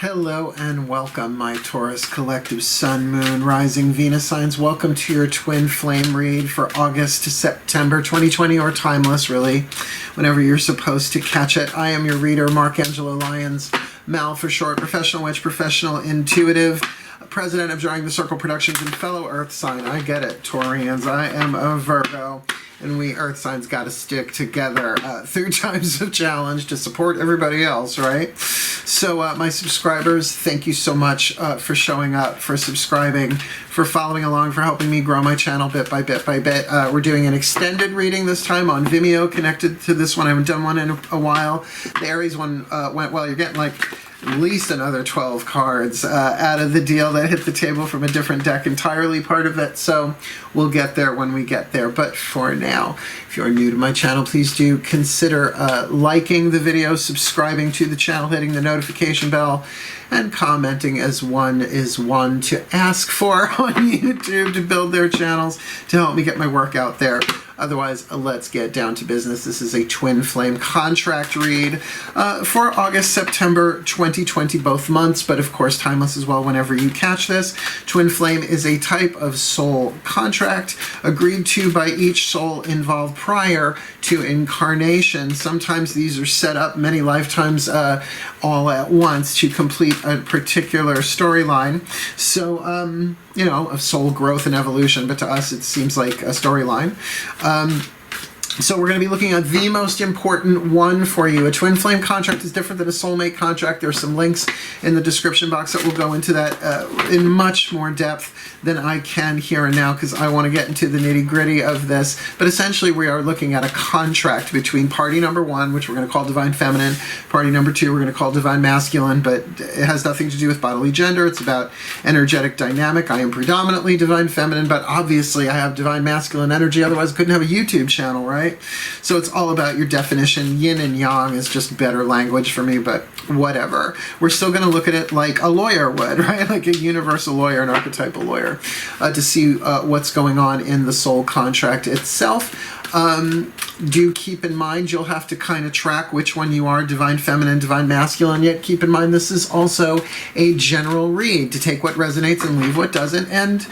Hello and welcome, my Taurus collective Sun, Moon, Rising, Venus signs. Welcome to your twin flame read for August to September 2020, or timeless, really, whenever you're supposed to catch it. I am your reader, Angelo, Lyons, Mal for short, professional witch, professional intuitive, president of Drawing the Circle Productions, and fellow Earth sign. I get it, Taurians. I am a Virgo. And we Earth signs got to stick together through times of challenge to support everybody else, right? So my subscribers, thank you so much for showing up, for subscribing, for following along, for helping me grow my channel bit by bit by bit. We're doing an extended reading this time on VIMEO, connected to this one. I haven't done one in a while. The Aries one went well. You're getting like at least another 12 cards out of the deal that hit the table from a different deck entirely, part of it. So we'll get there when we get there. But for now, if you're new to my channel, please do consider liking the video, subscribing to the channel, hitting the notification bell, and commenting as one is one to ask for on YouTube to build their channels, to help me get my work out there. Otherwise, let's get down to business. This is a twin flame contract read for August, September 2020, both months, but of course timeless as well whenever you catch this. Twin flame is a type of soul contract agreed to by each soul involved prior to incarnation. Sometimes these are set up many lifetimes all at once to complete a particular storyline. So, you know, of soul growth and evolution, but to us it seems like a storyline. So we're going to be looking at the most important one for you. A twin flame contract is different than a soulmate contract. There are some links in the description box that will go into that in much more depth than I can here and now, because I want to get into the nitty-gritty of this. But essentially we are looking at a contract between party number one, which we're going to call divine feminine, party number two we're going to call divine masculine, but it has nothing to do with bodily gender. It's about energetic dynamic. I am predominantly divine feminine, but obviously I have divine masculine energy, otherwise I couldn't have a YouTube channel, right? So it's all about your definition. Yin and yang is just better language for me, but whatever. We're still going to look at it like a lawyer would, right? Like a universal lawyer, an archetypal lawyer, to see what's going on in the soul contract itself. Do keep in mind you'll have to kind of track which one you are, divine feminine, divine masculine, yet keep in mind this is also a general read, to take what resonates and leave what doesn't. And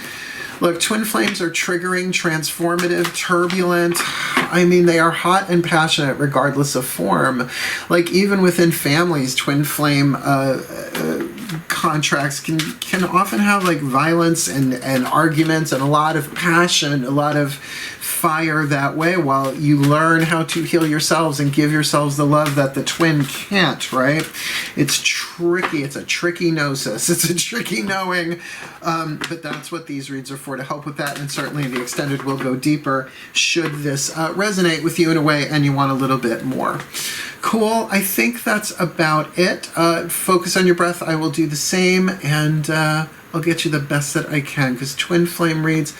look, twin flames are triggering, transformative, turbulent. I mean, they are hot and passionate regardless of form. Like, even within families, twin flame contracts can often have like violence and arguments and a lot of passion, a lot of fire that way, while you learn how to heal yourselves and give yourselves the love that the twin can't, right? It's tricky. It's a tricky gnosis. It's a tricky knowing, but that's what these reads are for, to help with that. And certainly the extended will go deeper should this resonate with you in a way and you want a little bit more. Cool. I think that's about it. Focus on your breath. I will do the same, and I'll get you the best that I can, because twin flame reads,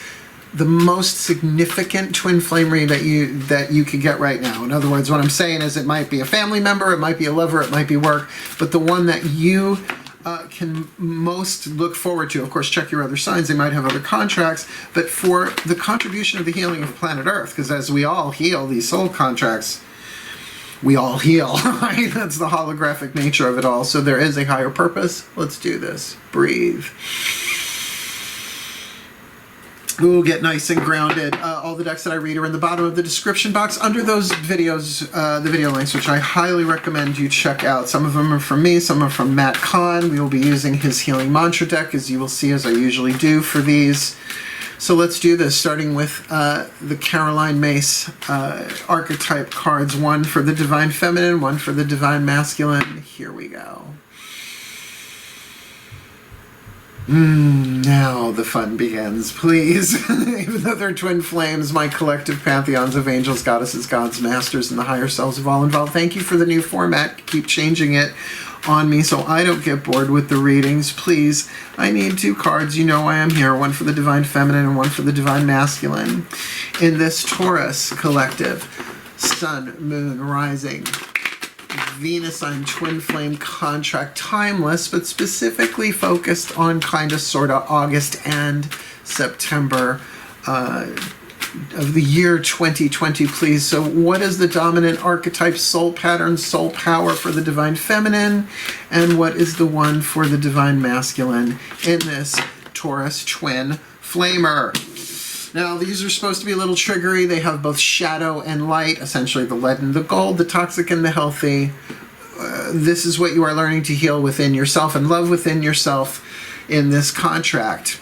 the most significant twin flame read that you could get right now. In other words, what I'm saying is it might be a family member, it might be a lover, it might be work, but the one that you can most look forward to. Of course, check your other signs. They might have other contracts, but for the contribution of the healing of planet Earth, because as we all heal these soul contracts, we all heal, right? That's the holographic nature of it all. So there is a higher purpose. Let's do this. Breathe. Ooh, get nice and grounded. All the decks that I read are in the bottom of the description box under those videos, the video links, which I highly recommend you check out. Some of them are from me, some are from Matt Kahn. We will be using his healing mantra deck, as you will see, as I usually do for these. So let's do this, starting with the Caroline Mace archetype cards. One for the divine feminine, one for the divine masculine. Here we go. Now the fun begins, please. Even though they're twin flames, my collective pantheons of angels, goddesses, gods, masters, and the higher selves have all involved. Thank you for the new format. Keep changing it on me so I don't get bored with the readings. Please, I need two cards. You know I am here. One for the divine feminine and one for the divine masculine. In this Taurus collective, Sun, Moon, Rising, Venus sign twin flame contract, timeless, but specifically focused on kind of sort of August and September of the year 2020, please. So what is the dominant archetype, soul pattern, soul power for the divine feminine? And what is the one for the divine masculine in this Taurus twin flamer? Now, these are supposed to be a little triggery. They have both shadow and light, essentially the lead and the gold, the toxic and the healthy. This is what you are learning to heal within yourself and love within yourself in this contract.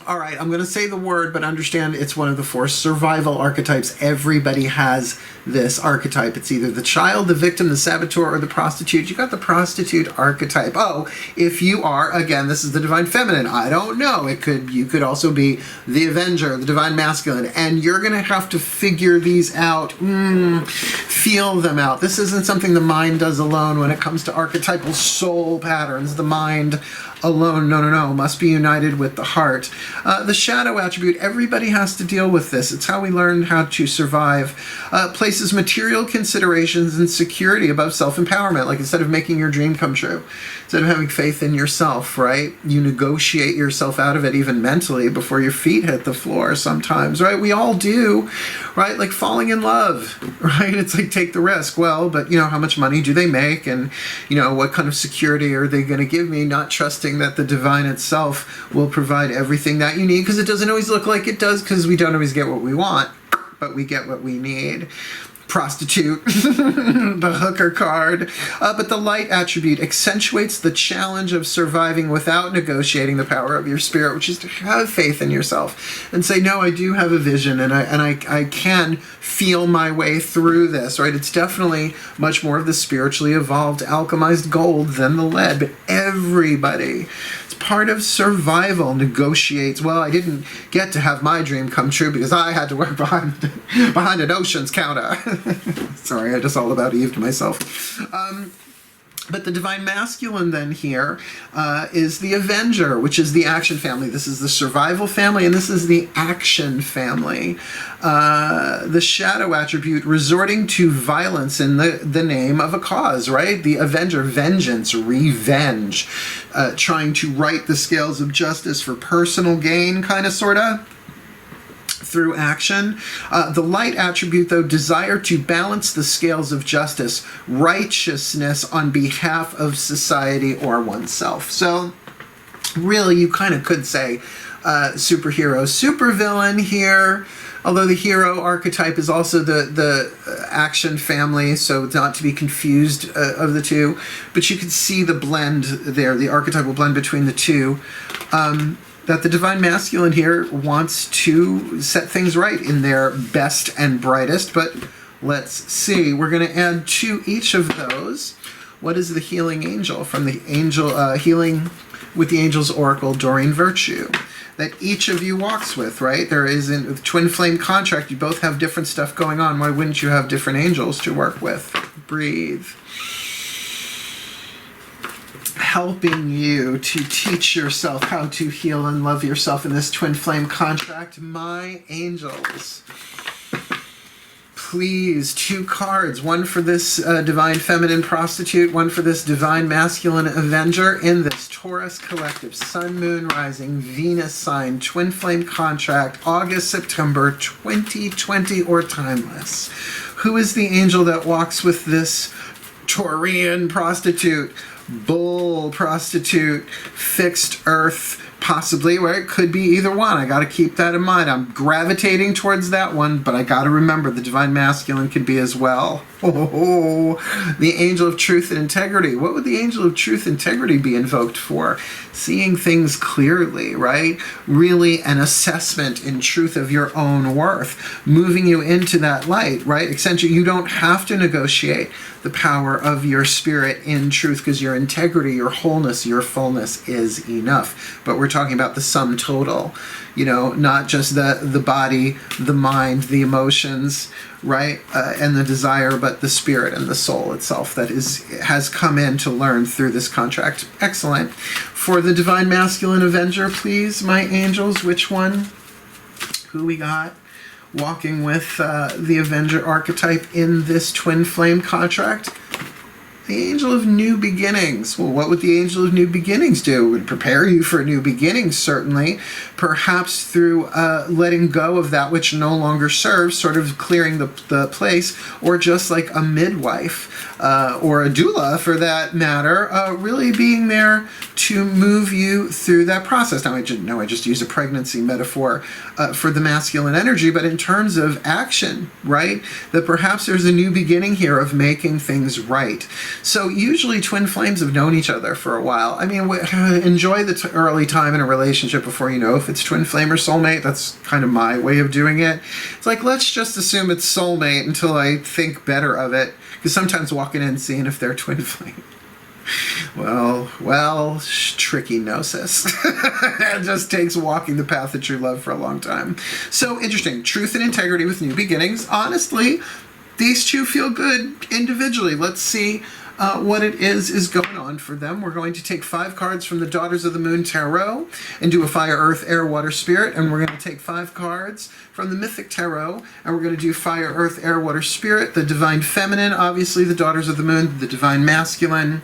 All right, I'm going to say the word, but understand it's one of the 4 survival archetypes. Everybody has this archetype. It's either the child, the victim, the saboteur, or the prostitute. You got the prostitute archetype. Oh, if you are, again, this is the divine feminine. I don't know. You could also be the Avenger, the divine masculine, and you're going to have to figure these out. Feel them out. This isn't something the mind does alone when it comes to archetypal soul patterns. The mind alone, no, must be united with the heart. The shadow attribute, everybody has to deal with this. It's how we learn how to survive. Places material considerations and security above self-empowerment. Like, instead of making your dream come true, instead of having faith in yourself, right? You negotiate yourself out of it even mentally before your feet hit the floor sometimes, right? We all do, right? Like falling in love, right? It's like, take the risk. Well, but how much money do they make? And what kind of security are they going to give me? Not trusting that the divine itself will provide everything that you need, because it doesn't always look like it does, because we don't always get what we want, but we get what we need. Prostitute, the hooker card. But the light attribute accentuates the challenge of surviving without negotiating the power of your spirit, which is to have faith in yourself and say, no, I do have a vision, and I can feel my way through this, right? It's definitely much more of the spiritually evolved alchemized gold than the lead, but everybody, it's part of survival, negotiates. Well, I didn't get to have my dream come true because I had to work behind an ocean's counter. Sorry, I just all about Eve to myself. But the divine masculine then here is the Avenger, which is the action family. This is the survival family, and this is the action family. The shadow attribute, resorting to violence in the name of a cause, right? The Avenger, vengeance, revenge, trying to right the scales of justice for personal gain, kind of, sort of, through action. The light attribute, though, desire to balance the scales of justice, righteousness on behalf of society or oneself. So really, you kind of could say superhero, supervillain here, although the hero archetype is also the action family, so it's not to be confused of the two. But you can see the blend there, the archetypal blend between the two. That the divine masculine here wants to set things right in their best and brightest, but let's see. We're going to add to each of those. What is the healing angel from the angel healing with the angel's oracle, Doreen Virtue, that each of you walks with, right? There is a twin flame contract. You both have different stuff going on. Why wouldn't you have different angels to work with? Breathe. Helping you to teach yourself how to heal and love yourself in this twin flame contract. My angels, please, 2 cards, one for this divine feminine prostitute, one for this divine masculine Avenger in this Taurus collective sun, moon, rising, Venus sign, twin flame contract, August, September 2020 or timeless. Who is the angel that walks with this Taurian prostitute? Bull prostitute, fixed earth, possibly, right? It could be either one. I got to keep that in mind. I'm gravitating towards that one, but I got to remember the divine masculine could be as well. Oh, the angel of truth and integrity. What would the angel of truth and integrity be invoked for? Seeing things clearly, right? Really an assessment in truth of your own worth, moving you into that light, right? Essentially, you don't have to negotiate the power of your spirit in truth, because your integrity, your wholeness, your fullness is enough. But we're talking about the sum total, not just the body, the mind, the emotions, right, and the desire, but the spirit and the soul itself that has come in to learn through this contract. Excellent. For the divine masculine Avenger, please, my angels, which one? Who we got walking with the Avenger archetype in this twin flame contract? The angel of new beginnings. Well, what would the angel of new beginnings do? It would prepare you for new beginnings, certainly. Perhaps through letting go of that which no longer serves, sort of clearing the place, or just like a midwife or a doula, for that matter, really being there to move you through that process. Now, I just use a pregnancy metaphor for the masculine energy, but in terms of action, right? That perhaps there's a new beginning here of making things right. So usually twin flames have known each other for a while. I mean, enjoy the early time in a relationship before you know if it's twin flame or soulmate. That's kind of my way of doing it. It's like, let's just assume it's soulmate until I think better of it. Because sometimes walking in and seeing if they're twin flame, well, tricky gnosis. It just takes walking the path of true love for a long time. So interesting. Truth and integrity with new beginnings. Honestly, these two feel good individually. Let's see what it is going on for them. We're going to take 5 cards from the Daughters of the Moon Tarot and do a fire, earth, air, water, spirit. And we're going to take 5 cards from the Mythic Tarot, and we're going to do fire, earth, air, water, spirit, the divine feminine, obviously the Daughters of the Moon, the divine masculine,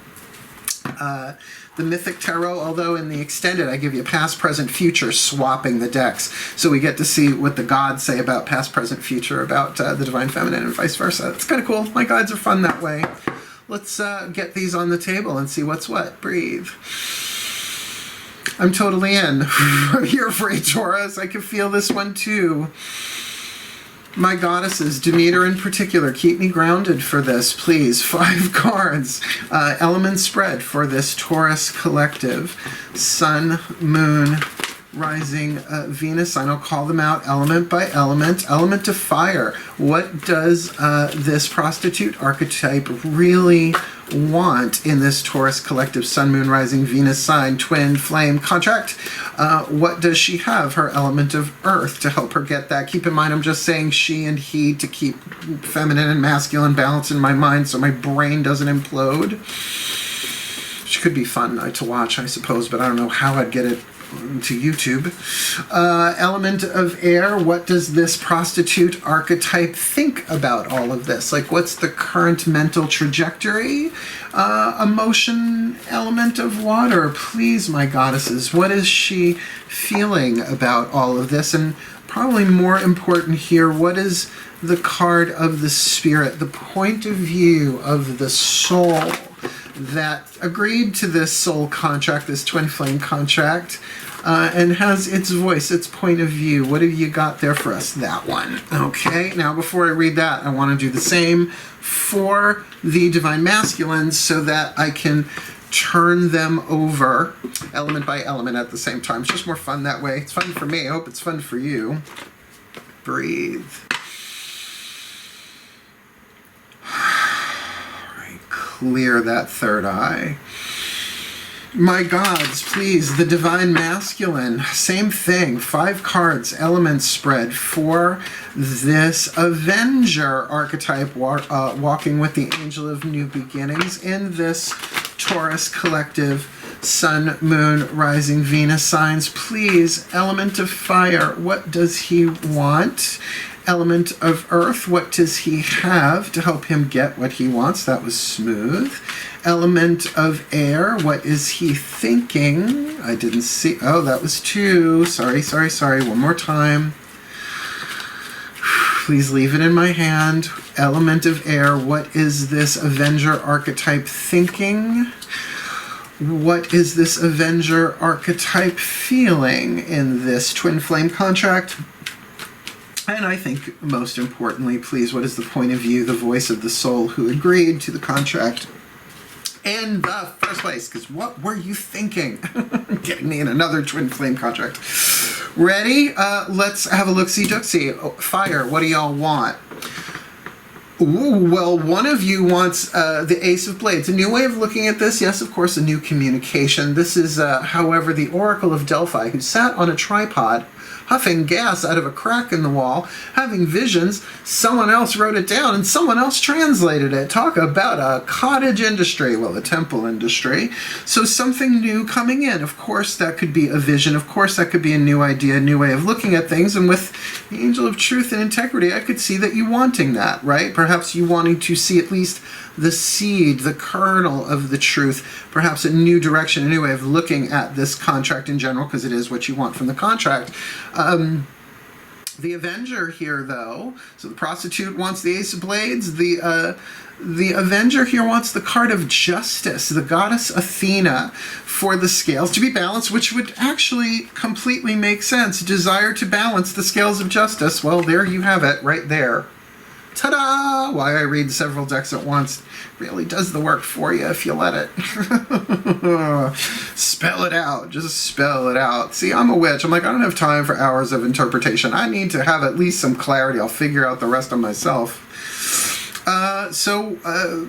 the Mythic Tarot, although in the extended I give you past, present, future, swapping the decks. So we get to see what the gods say about past, present, future, about the divine feminine, and vice versa. It's kind of cool. My guides are fun that way. Let's get these on the table and see what's what. Breathe. I'm totally in. I'm here for you, Taurus. I can feel this one too. My goddesses, Demeter in particular, keep me grounded for this, please. 5 cards. Element spread for this Taurus collective. Sun, Moon, Rising, Venus. I'll call them out element by element. Element of fire. What does this prostitute archetype really want in this Taurus collective Sun, Moon, Rising, Venus sign, twin, flame contract? What does she have? Her element of earth to help her get that. Keep in mind, I'm just saying she and he to keep feminine and masculine balance in my mind so my brain doesn't implode. Which could be fun to watch, I suppose, but I don't know how I'd get it to YouTube. Element of air. What does this prostitute archetype think about all of this? Like, what's the current mental trajectory? Emotion. Element of water. Please, my goddesses, what is she feeling about all of this? And probably more important here, what is the card of the spirit, the point of view of the soul that agreed to this soul contract, this twin flame contract, and has its voice, its point of view? What have you got there for us? That one. Okay, now before I read that, I want to do the same for the divine masculines so that I can turn them over element by element at the same time. It's just more fun that way. It's fun for me. I hope it's fun for you. Breathe. Clear that third eye. My gods, please, the divine masculine, same thing. 5 cards, element spread for this Avenger archetype, walking with the angel of new beginnings in this Taurus collective Sun, Moon, Rising, Venus signs. Please, element of fire, what does he want? Element of earth, what does he have to help him get what he wants? That was smooth. Element of air, what is he thinking? I didn't see. Oh, that was 2. Sorry. One more time. Please leave it in my hand. Element of air, what is this Avenger archetype thinking? What is this Avenger archetype feeling in this twin flame contract? And I think most importantly, please, what is the point of view, the voice of the soul who agreed to the contract in the first place? Because what were you thinking? Getting me in another twin flame contract. Ready? Let's have a look-see-dooksy. Fire, what do y'all want? Ooh, well, one of you wants the Ace of Blades. A new way of looking at this? Yes, of course, a new communication. This is, however, the Oracle of Delphi, who sat on a tripod, huffing gas out of a crack in the wall, having visions. Someone else wrote it down and someone else translated it. Talk about a cottage industry, well, a temple industry. So something new coming in. Of course, that could be a vision. Of course, that could be a new idea, a new way of looking at things. And with the Angel of Truth and Integrity, I could see that you wanting that, right? Perhaps perhaps you wanting to see at least the seed, the kernel of the truth, perhaps a new direction, a new way of looking at this contract in general, because it is what you want from the contract. The Avenger here, though, so the Prostitute wants the Ace of Blades. The Avenger here wants the card of Justice, the goddess Athena, for the scales to be balanced, which would actually completely make sense. Desire to balance the scales of justice. Well, there you have it, right there. Ta-da! Why I read several decks at once really does the work for you if you let it. Spell it out. Just spell it out. See, I'm a witch. I'm like, I don't have time for hours of interpretation. I need to have at least some clarity. I'll figure out the rest of myself.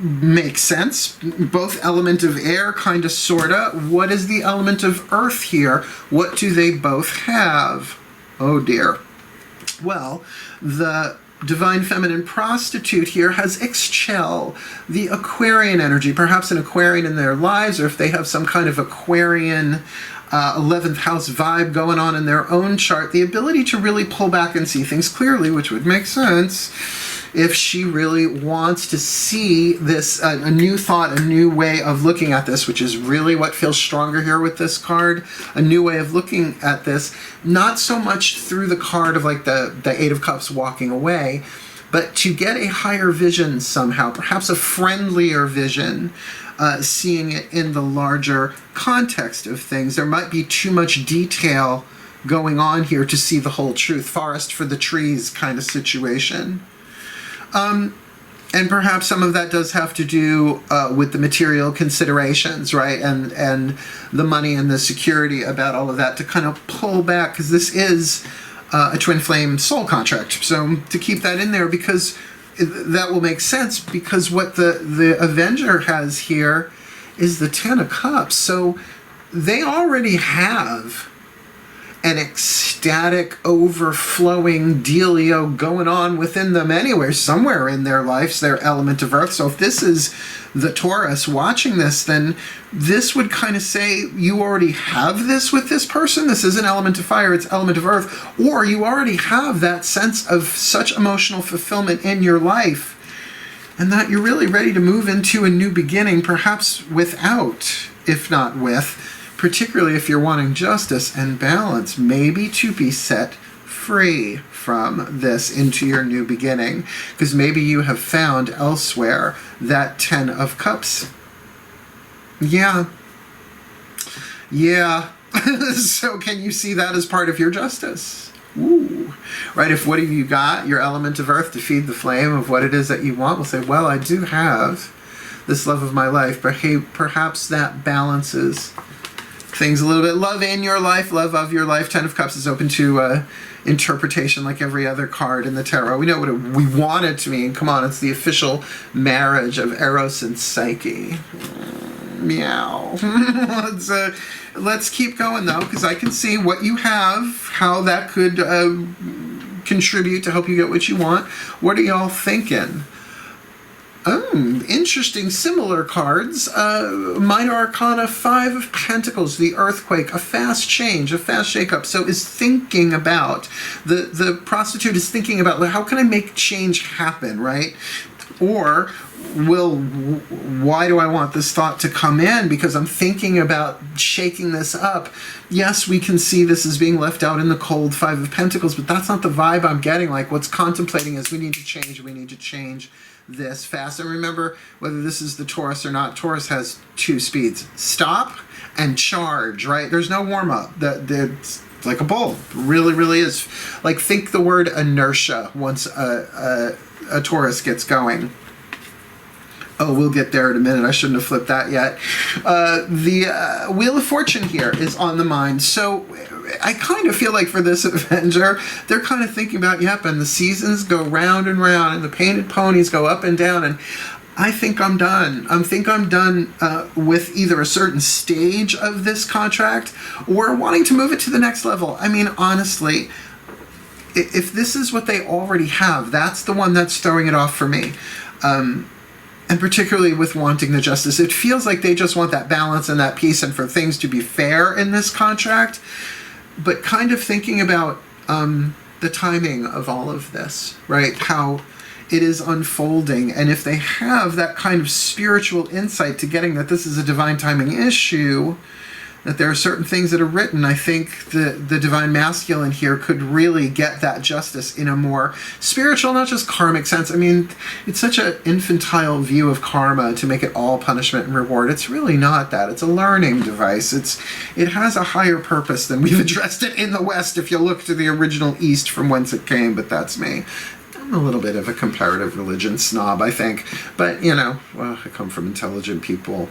Makes sense. Both element of air, kind of, sorta. What is the element of earth here? What do they both have? Oh dear. Well, the Divine Feminine Prostitute here has Ixchel, the Aquarian energy, perhaps an Aquarian in their lives, or if they have some kind of Aquarian 11th house vibe going on in their own chart, the ability to really pull back and see things clearly, which would make sense if she really wants to see this, a new thought, a new way of looking at this, which is really what feels stronger here with this card, a new way of looking at this, not so much through the card of like the Eight of Cups walking away, but to get a higher vision somehow, perhaps a friendlier vision, seeing it in the larger context of things. There might be too much detail going on here to see the whole truth, forest for the trees kind of situation. And perhaps some of that does have to do with the material considerations, right? And the money and the security about all of that to kind of pull back, because this is a twin flame soul contract. So to keep that in there, because that will make sense, because what the Avenger has here is the Ten of Cups. So they already have an ecstatic, overflowing dealio going on within them anywhere, somewhere in their lives, their element of earth. So if this is the Taurus watching this, then this would kind of say you already have this with this person. This isn't element of fire, it's element of earth. Or you already have that sense of such emotional fulfillment in your life, and that you're really ready to move into a new beginning, perhaps without, if not with, particularly if you're wanting justice and balance, maybe to be set free from this into your new beginning, because maybe you have found elsewhere that Ten of Cups. Yeah. So can you see that as part of your justice? Ooh. Right, if what have you got, your element of earth to feed the flame of what it is that you want, will say, well, I do have this love of my life, but hey, perhaps that balances things a little bit. Love in your life, love of your life. Ten of Cups is open to interpretation like every other card in the tarot. We know what we want it to mean. Come on, it's the official marriage of Eros and Psyche. Meow. Let's keep going, though, because I can see what you have, how that could contribute to help you get what you want. What are y'all thinking? Interesting, similar cards. Minor Arcana, Five of Pentacles, the Earthquake, a fast change, a fast shakeup. So is thinking about, the Prostitute is thinking about, how can I make change happen, right? Or why do I want this thought to come in? Because I'm thinking about shaking this up. Yes, we can see this as being left out in the cold, Five of Pentacles, but that's not the vibe I'm getting. Like, what's contemplating is we need to change this fast. And remember, whether this is the Taurus or not, Taurus has two speeds: stop and charge, right? There's no warm-up. It's like a bull. Really is. Like, think the word inertia once a Taurus gets going. Oh, we'll get there in a minute. I shouldn't have flipped that yet. The Wheel of Fortune here is on the mind. So I kind of feel like for this Avenger, they're kind of thinking about, yep, and the seasons go round and round, and the painted ponies go up and down, and I think I'm done. I think I'm done with either a certain stage of this contract or wanting to move it to the next level. I mean, honestly, if this is what they already have, that's the one that's throwing it off for me. And particularly with wanting the justice, it feels like they just want that balance and that peace and for things to be fair in this contract. But kind of thinking about the timing of all of this, right? How it is unfolding. And if they have that kind of spiritual insight to getting that this is a divine timing issue, that there are certain things that are written, I think the divine masculine here could really get that justice in a more spiritual, not just karmic sense. I mean, it's such an infantile view of karma to make it all punishment and reward. It's really not that. It's a learning device. It has a higher purpose than we've addressed it in the West if you look to the original East from whence it came, but that's me. I'm a little bit of a comparative religion snob, I think. But, you know, well, I come from intelligent people.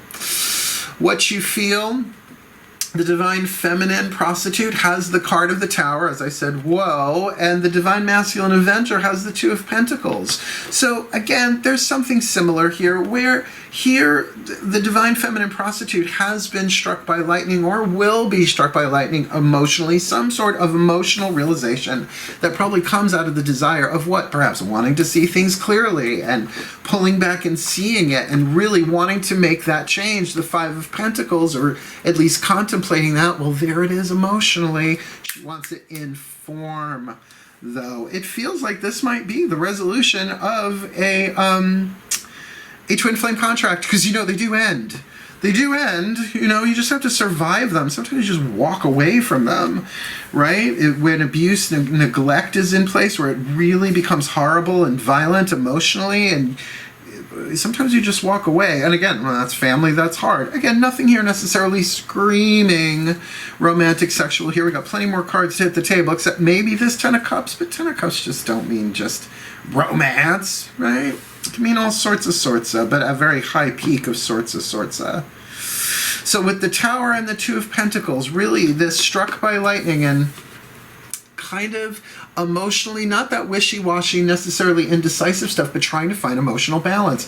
What you feel... The divine feminine prostitute has the card of the Tower, as I said, whoa, and the divine masculine Avenger has the Two of Pentacles. So again, there's something similar here, where here the divine feminine prostitute has been struck by lightning or will be struck by lightning emotionally, some sort of emotional realization that probably comes out of the desire of what? Perhaps wanting to see things clearly and pulling back and seeing it and really wanting to make that change. The Five of Pentacles, or at least contemplating that, well, there it is emotionally. She wants it in form, though. It feels like this might be the resolution of a twin flame contract, because, you know, they do end. They do end, you know, you just have to survive them. Sometimes you just walk away from them, right? When abuse, neglect is in place, where it really becomes horrible and violent emotionally, and sometimes you just walk away. And again, well, that's family, that's hard. Again, nothing here necessarily screaming romantic, sexual. Here we got plenty more cards to hit the table, except maybe this Ten of Cups, but Ten of Cups just don't mean just romance, right? It can mean all sorts of but a very high peak of sorts of. So with the Tower and the Two of Pentacles, really this struck by lightning and kind of emotionally, not that wishy-washy, necessarily indecisive stuff, but trying to find emotional balance.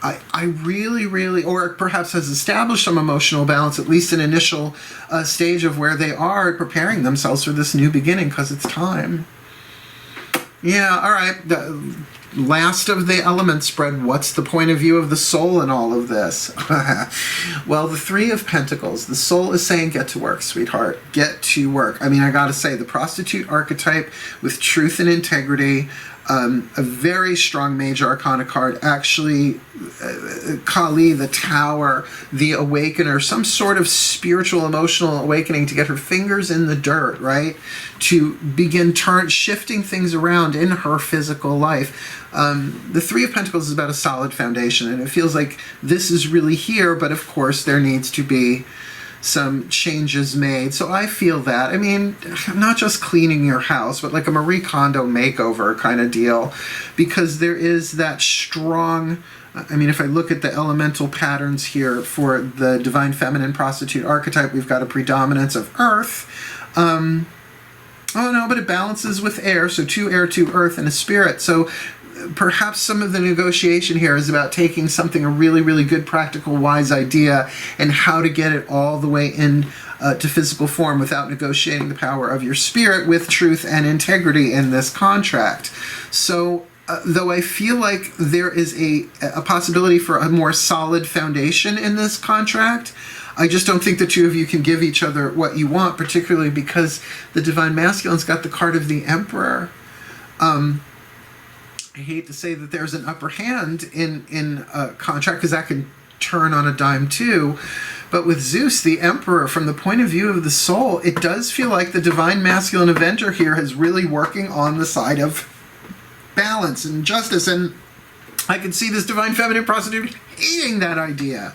I really, or perhaps has established some emotional balance, at least an initial stage of where they are preparing themselves for this new beginning, because it's time. Yeah, all right. The last of the element spread, what's the point of view of the soul in all of this? Well, the Three of Pentacles, the soul is saying, get to work, sweetheart. Get to work. I mean, I gotta say, the prostitute archetype with truth and integrity, a very strong major arcana card, actually, Kali, the Tower, the Awakener, some sort of spiritual, emotional awakening to get her fingers in the dirt, right? To begin shifting things around in her physical life. The Three of Pentacles is about a solid foundation, and it feels like this is really here, but of course there needs to be some changes made. So I feel that. I mean, not just cleaning your house, but like a Marie Kondo makeover kind of deal, because there is that strong, I mean, if I look at the elemental patterns here for the divine feminine prostitute archetype, we've got a predominance of earth. Oh no, but it balances with air, so 2 air, 2 earth, and a spirit. So perhaps some of the negotiation here is about taking something, a really good, practical, wise idea, and how to get it all the way in to physical form without negotiating the power of your spirit with truth and integrity in this contract. So though I feel like there is a possibility for a more solid foundation in this contract, I just don't think the two of you can give each other what you want, particularly because the divine masculine's got the card of the Emperor. I hate to say that there's an upper hand in a contract, because that can turn on a dime too. But with Zeus, the Emperor, from the point of view of the soul, it does feel like the divine masculine Avenger here is really working on the side of balance and justice. And I can see this divine feminine prostitute hating that idea.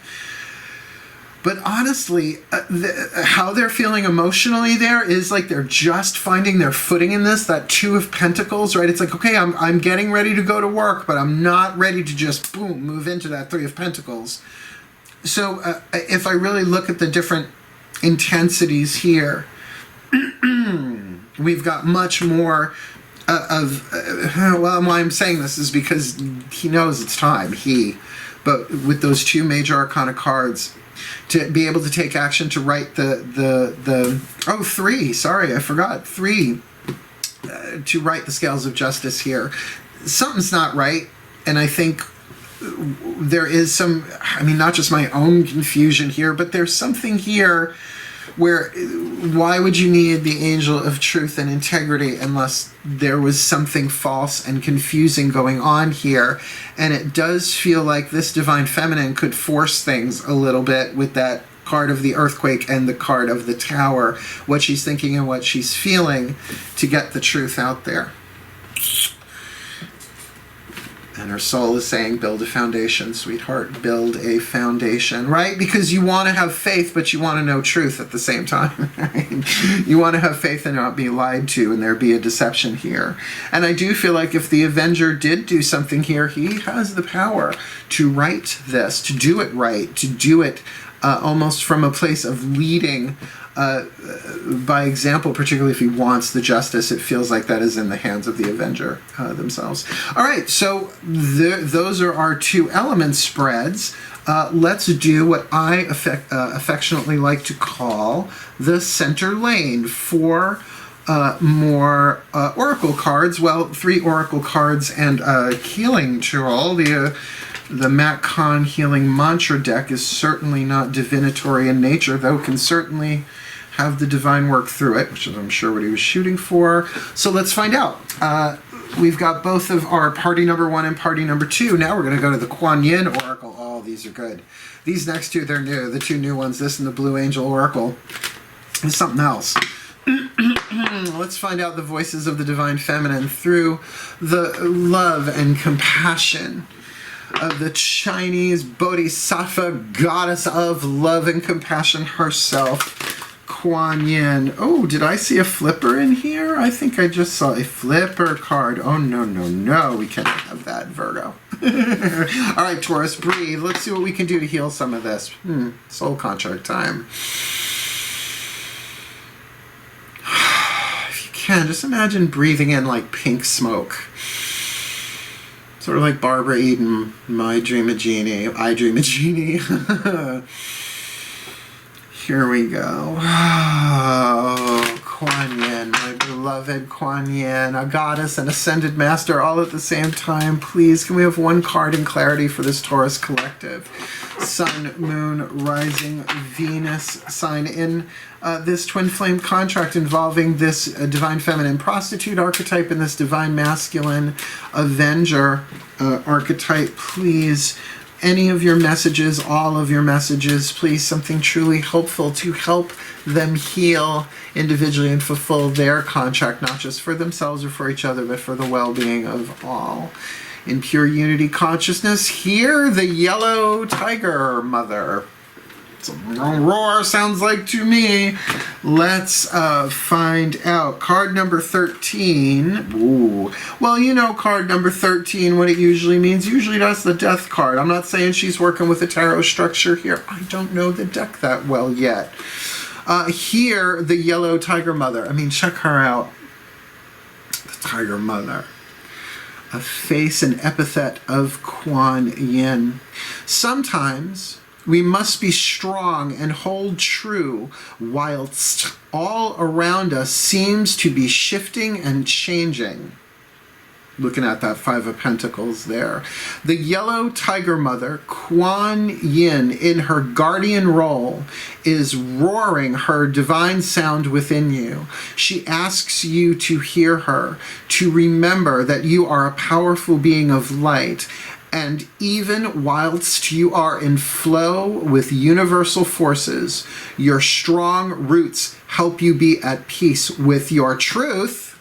But honestly, how they're feeling emotionally there is like they're just finding their footing in this, that Two of Pentacles, right? It's like, okay, I'm getting ready to go to work, but I'm not ready to just, boom, move into that Three of Pentacles. So if I really look at the different intensities here, we've got much more well, why I'm saying this is because he knows it's time, but with those two major arcana cards, to be able to take action to write three, sorry, I forgot, 3, to write the scales of justice here. Something's not right, and I think there is some, I mean, not just my own confusion here, but there's something here why would you need the angel of truth and integrity unless there was something false and confusing going on here? And it does feel like this divine feminine could force things a little bit with that card of the earthquake and the card of the tower, what she's thinking and what she's feeling, to get the truth out there. And her soul is saying, build a foundation, sweetheart, build a foundation, right? Because you want to have faith, but you want to know truth at the same time. Right? You want to have faith and not be lied to, and there be a deception here. And I do feel like if the Avenger did do something here, he has the power to right this, to do it right, to do it almost from a place of leading by example, particularly if he wants the justice. It feels like that is in the hands of the Avenger themselves. All right, so those are our two element spreads. Let's do what I affectionately like to call the center lane for more oracle cards. Well, 3 oracle cards and a healing tool. The Matt Kahn Healing Mantra deck is certainly not divinatory in nature, though can certainly have the divine work through it, which is, I'm sure, what he was shooting for. So let's find out. We've got both of our party number 1 and party number 2. Now we're going to go to the Kuan Yin Oracle. Oh, these are good. These next two, they're new. The 2 new ones, this and the Blue Angel Oracle, is something else. Let's find out the voices of the divine feminine through the love and compassion of the Chinese Bodhisattva goddess of love and compassion herself, Kuan Yin. Oh, did I see a flipper in here? I think I just saw a flipper card. Oh, no, no, no. We cannot have that, Virgo. All right, Taurus, breathe. Let's see what we can do to heal some of this. Soul contract time. If you can, just imagine breathing in like pink smoke. Sort of like Barbara Eden, My Dream a Genie, I Dream a Genie. Here we go. Oh, Kuan Yin, my beloved Kuan Yin, a goddess and ascended master all at the same time. Please, can we have one card in clarity for this Taurus collective? Sun, Moon, Rising, Venus sign in this twin flame contract involving this divine feminine prostitute archetype and this divine masculine Avenger archetype. Please, any of your messages, all of your messages, please, something truly hopeful to help them heal individually and fulfill their contract, not just for themselves or for each other, but for the well-being of all. In pure unity consciousness, hear the yellow tiger mother. It's a roar, sounds like to me. Let's find out. Card number 13. Ooh. Well, you know card number 13, what it usually means. Usually that's the death card. I'm not saying she's working with a tarot structure here. I don't know the deck that well yet. Here, the yellow tiger mother. I mean, check her out. The tiger mother. A face and epithet of Kuan Yin. Sometimes we must be strong and hold true whilst all around us seems to be shifting and changing. Looking at that 5 of Pentacles there. The yellow tiger mother, Kuan Yin, in her guardian role, is roaring her divine sound within you. She asks you to hear her, to remember that you are a powerful being of light. And even whilst you are in flow with universal forces, your strong roots help you be at peace with your truth.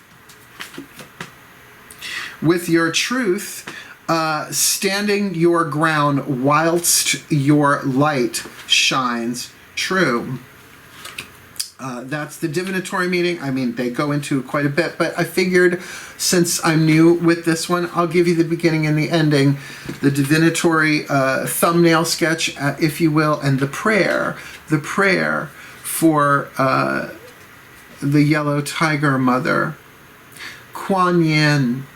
With your truth, standing your ground whilst your light shines true. That's the divinatory meaning. I mean, they go into quite a bit, but I figured since I'm new with this one, I'll give you the beginning and the ending, the divinatory thumbnail sketch, if you will, and the prayer for the yellow tiger mother. Kuan Yin,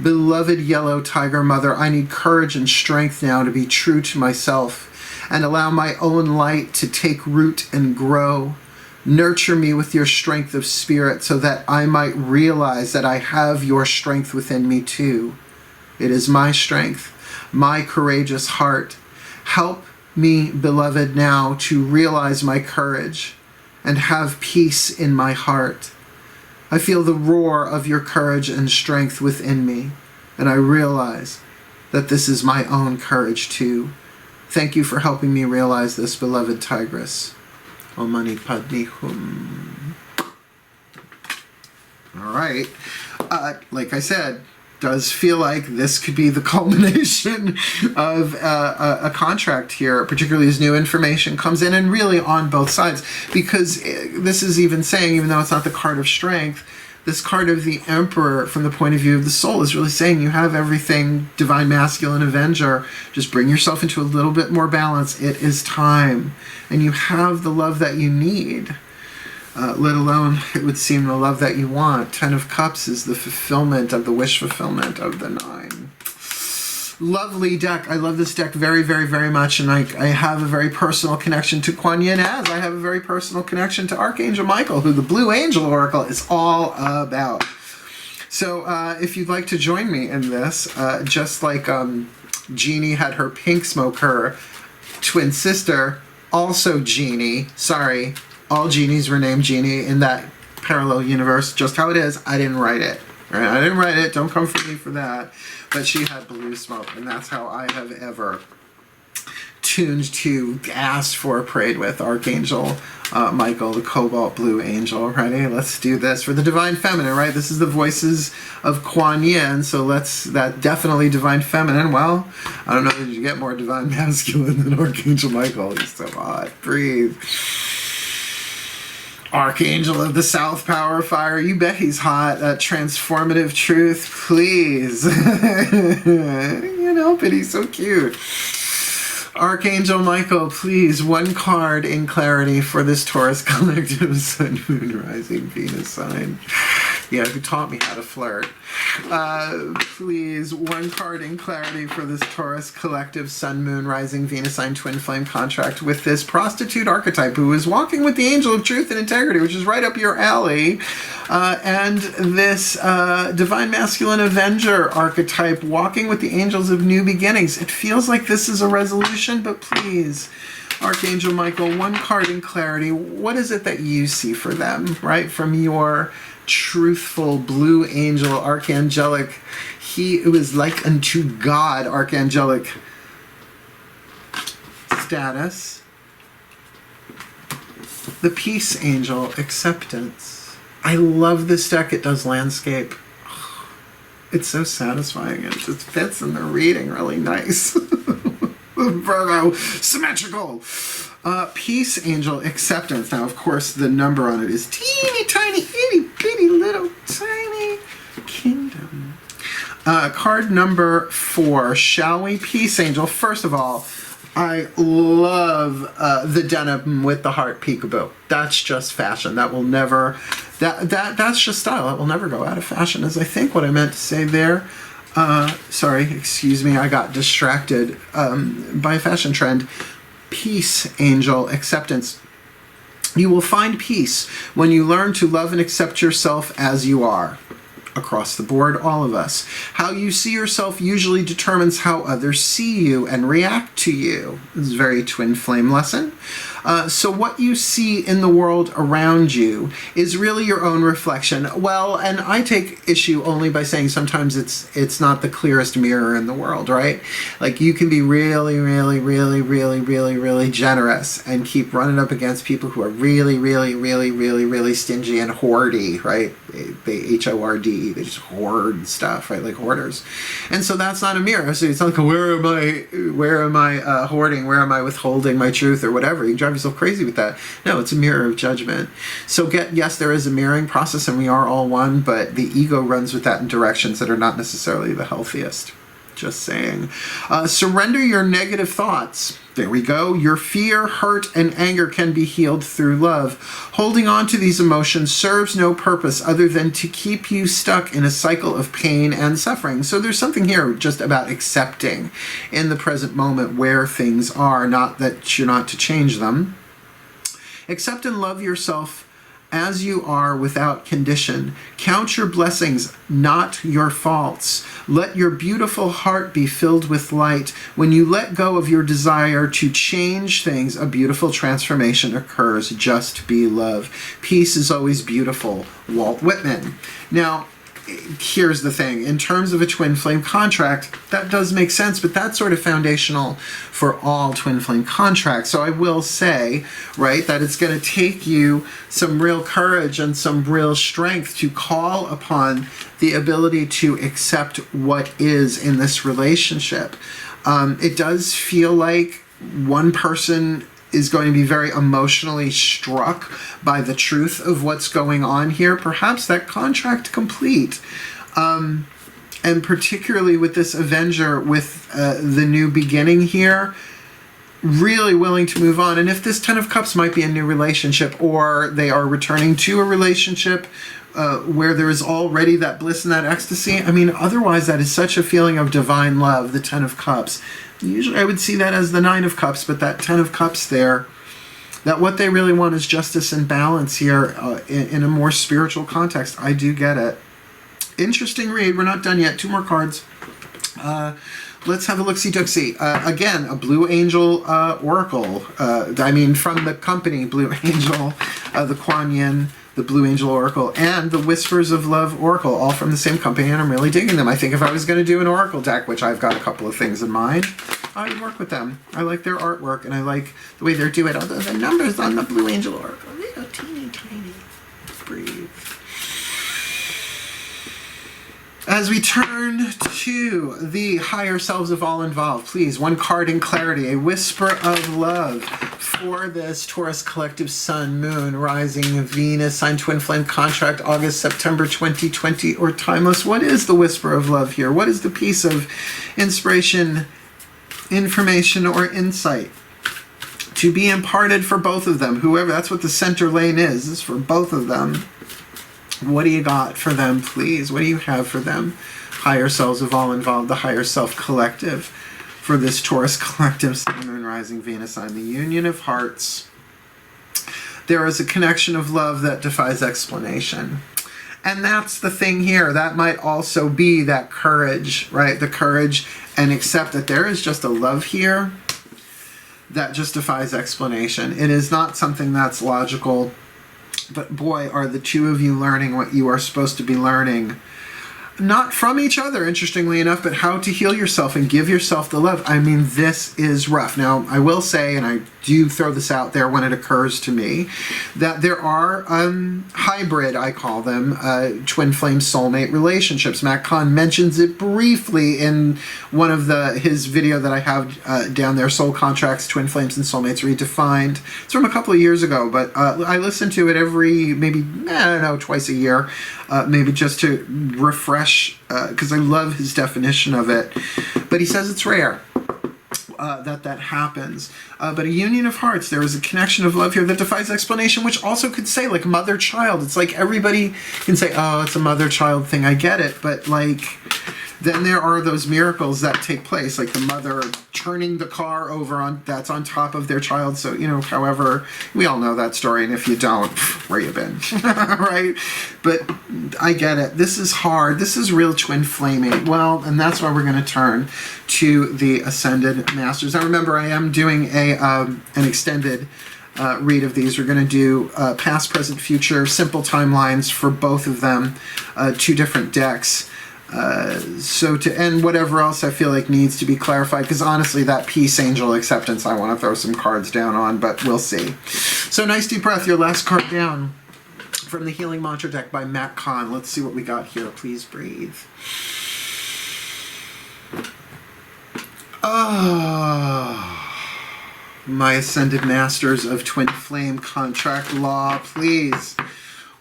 beloved yellow tiger mother, I need courage and strength now to be true to myself and allow my own light to take root and grow. Nurture me with your strength of spirit so that I might realize that I have your strength within me too. It is my strength, my courageous heart. Help me, beloved, now to realize my courage and have peace in my heart. I feel the roar of your courage and strength within me, and I realize that this is my own courage too. Thank you for helping me realize this, beloved tigress. Om Mani Padme Hum. All right. Like I said, does feel like this could be the culmination of a contract here, particularly as new information comes in, and really on both sides, because this is even saying, even though it's not the card of strength, this card of the Emperor from the point of view of the soul is really saying you have everything, Divine Masculine Avenger, just bring yourself into a little bit more balance. It is time, and you have the love that you need. Let alone, it would seem, the love that you want. 10 of Cups is the fulfillment of the wish fulfillment of the 9. Lovely deck. I love this deck very, very, very much, and I have a very personal connection to Kuan Yin, as I have a very personal connection to Archangel Michael, who the Blue Angel Oracle is all about. So if you'd like to join me in this, just like Jeannie had her pink smoke, her twin sister, also Jeannie, sorry, all genies were named Jeannie in that parallel universe, just how it is. I didn't write it. Right? I didn't write it. Don't come for me for that. But she had blue smoke, and that's how I have ever tuned to, asked for, prayed with Archangel Michael, the Cobalt Blue Angel. Ready? Let's do this for the Divine Feminine, right? This is the voices of Kuan Yin, so that definitely Divine Feminine. Well, I don't know if you get more Divine Masculine than Archangel Michael. He's so hot. Breathe. Archangel of the South Power Fire, you bet he's hot. Transformative truth, please. You know, but he's so cute. Archangel Michael, please, one card in clarity for this Taurus collective Sun, Moon, Rising, Venus sign. Yeah, who taught me how to flirt. Please, one card in clarity for this Taurus collective Sun, Moon, Rising, Venus sign, twin flame contract with this prostitute archetype who is walking with the angel of truth and integrity, which is right up your alley. And this Divine Masculine Avenger archetype walking with the angels of new beginnings. It feels like this is a resolution, but please, Archangel Michael, one card in clarity. What is it that you see for them, right? From your truthful blue angel, archangelic, he who is like unto God, archangelic status. The peace angel, acceptance. I love this deck. It does landscape. It's so satisfying. It just fits in the reading really nice. Virgo, symmetrical. Peace angel, acceptance. Now, of course, the number on it is teeny tiny, itty bitty little tiny kingdom. Card number 4, shall we? Peace angel. First of all, I love the denim with the heart peekaboo. That's just fashion. That will never, that's just style. That will never go out of fashion, is I think what I meant to say there. Sorry, excuse me, I got distracted by a fashion trend. Peace angel, acceptance. You will find peace when you learn to love and accept yourself as you are. Across the board, all of us. How you see yourself usually determines how others see you and react to you. This is a very twin flame lesson. So what you see in the world around you is really your own reflection. Well, and I take issue only by saying sometimes it's not the clearest mirror in the world, right? Like you can be really, really, really, really, really, really generous and keep running up against people who are really, really, really, really, really stingy and hoardy, right? They H-O-R-D, they just hoard stuff, right? Like hoarders. And so that's not a mirror. So it's not like, where am I hoarding? Where am I withholding my truth or whatever? You drive yourself crazy with that. No, it's a mirror of judgment. So yes, there is a mirroring process and we are all one, but the ego runs with that in directions that are not necessarily the healthiest. Just saying. Surrender your negative thoughts. There we go. Your fear, hurt, and anger can be healed through love. Holding on to these emotions serves no purpose other than to keep you stuck in a cycle of pain and suffering. So there's something here just about accepting in the present moment where things are, not that you're not to change them. Accept and love yourself as you are without condition. Count your blessings, not your faults. Let your beautiful heart be filled with light. When you let go of your desire to change things, a beautiful transformation occurs. Just be love. Peace is always beautiful. Walt Whitman. Now, here's the thing. In terms of a twin flame contract, that does make sense, but that's sort of foundational for all twin flame contracts. So I will say, right, that it's going to take you some real courage and some real strength to call upon the ability to accept what is in this relationship. It does feel like one person is going to be very emotionally struck by the truth of what's going on here. Perhaps that contract complete. And particularly with this Avenger, with the new beginning here, really willing to move on. And if this Ten of Cups might be a new relationship, or they are returning to a relationship where there is already that bliss and that ecstasy, I mean, otherwise that is such a feeling of divine love, the Ten of Cups. Usually I would see that as the Nine of Cups, but that Ten of Cups there, that what they really want is justice and balance here in a more spiritual context. I do get it. Interesting read. We're not done yet. 2 more cards. Let's have a look-see-dooksy. Again, a Blue Angel Oracle. I mean, from the company Blue Angel, the Kuan Yin, the Blue Angel Oracle, and the Whispers of Love Oracle, all from the same company, and I'm really digging them. I think if I was going to do an Oracle deck, which I've got a couple of things in mind, I would work with them. I like their artwork, and I like the way they do it. Although the numbers on the Blue Angel Oracle, they go teeny tiny. Breathe. As we turn to the higher selves of all involved, please, 1 card in clarity, a whisper of love for this Taurus collective Sun, Moon, Rising, Venus, sign twin flame contract, August, September 2020, or timeless. What is the whisper of love here? What is the piece of inspiration, information, or insight to be imparted for both of them? Whoever, that's what the center lane is for both of them. What do you got for them, please? What do you have for them? Higher selves of all involved, the higher self collective for this Taurus collective, Sun, Moon, Rising, Venus sign, the union of hearts. There is a connection of love that defies explanation. And that's the thing here. That might also be that courage, right? The courage and accept that there is just a love here that just defies explanation. It is not something that's logical. But boy, are the two of you learning what you are supposed to be learning. Not from each other, interestingly enough, but how to heal yourself and give yourself the love. I mean, this is rough. Now, I will say, and I do throw this out there when it occurs to me, that there are hybrid, I call them, twin flame soulmate relationships. Matt Kahn mentions it briefly in one of his video that I have down there, Soul Contracts, Twin Flames and Soulmates Redefined. It's from a couple of years ago, but I listen to it every, maybe, I don't know, twice a year, maybe just to refresh, because I love his definition of it. But he says it's rare that happens. But a union of hearts, there is a connection of love here that defies explanation, which also could say, like, mother-child. It's like everybody can say, oh, it's a mother-child thing, I get it. But, like, then there are those miracles that take place, like the mother turning the car over that's on top of their child. So, you know, however, we all know that story, and if you don't, where you been, right? But I get it. This is hard. This is real twin flaming. Well, and that's why we're going to turn to the Ascended Masters. Now, remember, I am doing an extended read of these. We're going to do past, present, future, simple timelines for both of them, 2 different decks. So to end whatever else I feel like needs to be clarified, because honestly that peace angel acceptance I want to throw some cards down on, but we'll see. So nice deep breath, your last card down from the Healing Mantra deck by Matt Kahn. Let's see what we got here. Please breathe. My Ascended Masters of Twin Flame Contract Law, please.